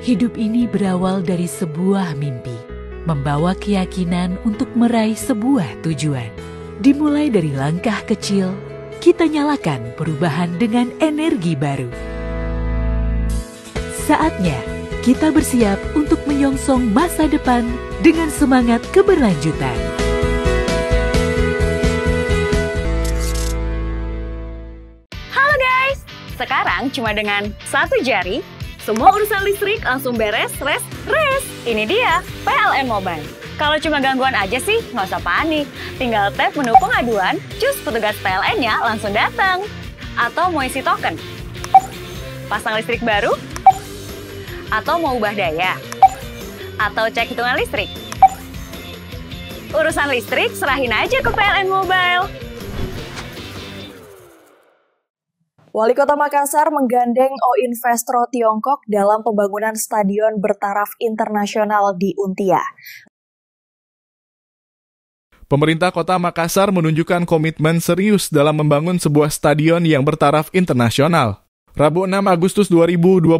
Hidup ini berawal dari sebuah mimpi, membawa keyakinan untuk meraih sebuah tujuan. Dimulai dari langkah kecil, kita nyalakan perubahan dengan energi baru. Saatnya kita bersiap untuk menyongsong masa depan dengan semangat keberlanjutan. Halo guys, sekarang cuma dengan satu jari, semua urusan listrik langsung beres, res. Ini dia, PLN Mobile. Kalau cuma gangguan aja sih, nggak usah panik. Tinggal tap menu pengaduan, cus petugas PLN-nya langsung datang. Atau mau isi token, pasang listrik baru, atau mau ubah daya, atau cek hitungan listrik. Urusan listrik serahin aja ke PLN Mobile. Wali Kota Makassar menggandeng Oinvestro Tiongkok dalam pembangunan stadion bertaraf internasional di Untia. Pemerintah Kota Makassar menunjukkan komitmen serius dalam membangun sebuah stadion yang bertaraf internasional. Rabu 6 Agustus 2025,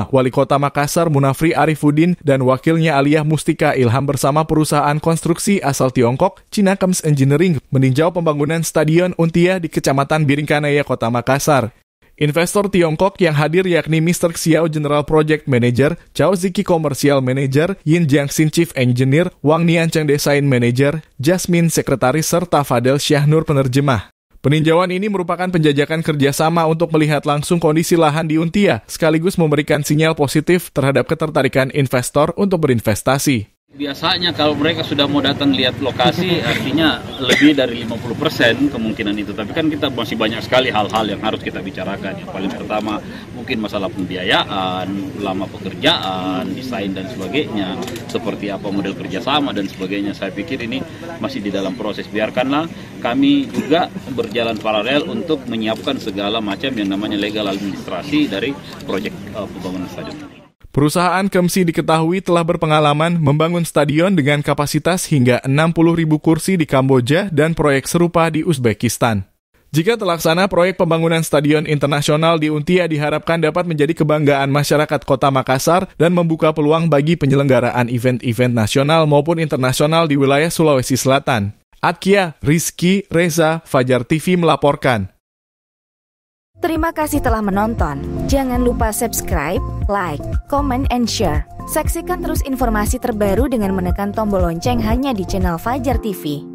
Wali Kota Makassar Munafri Arifuddin dan wakilnya Aliyah Mustika Ilham bersama perusahaan konstruksi asal Tiongkok, Cinakems Engineering, meninjau pembangunan Stadion Untia di Kecamatan Biringkanaya, Kota Makassar. Investor Tiongkok yang hadir yakni Mr. Xiao General Project Manager, Chao Ziki Commercial Manager, Yin Jiangxin Chief Engineer, Wang Niancheng Design Manager, Jasmine Sekretaris, serta Fadel Syahnur Penerjemah. Peninjauan ini merupakan penjajakan kerjasama untuk melihat langsung kondisi lahan di Untia, sekaligus memberikan sinyal positif terhadap ketertarikan investor untuk berinvestasi. Biasanya kalau mereka sudah mau datang lihat lokasi, artinya lebih dari 50% kemungkinan itu. Tapi kan kita masih banyak sekali hal-hal yang harus kita bicarakan. Yang paling pertama mungkin masalah pembiayaan, lama pekerjaan, desain dan sebagainya. Seperti apa model kerjasama dan sebagainya. Saya pikir ini masih di dalam proses. Biarkanlah kami juga berjalan paralel untuk menyiapkan segala macam yang namanya legal administrasi dari proyek pembangunan stadion ini. Perusahaan Kemsi diketahui telah berpengalaman membangun stadion dengan kapasitas hingga 60.000 kursi di Kamboja dan proyek serupa di Uzbekistan. Jika terlaksana, proyek pembangunan stadion internasional di Untia diharapkan dapat menjadi kebanggaan masyarakat Kota Makassar dan membuka peluang bagi penyelenggaraan event-event nasional maupun internasional di wilayah Sulawesi Selatan. Atkia, Rizky, Reza, Fajar TV melaporkan. Terima kasih telah menonton. Jangan lupa subscribe, like, comment, and share. Saksikan terus informasi terbaru dengan menekan tombol lonceng hanya di channel Fajar TV.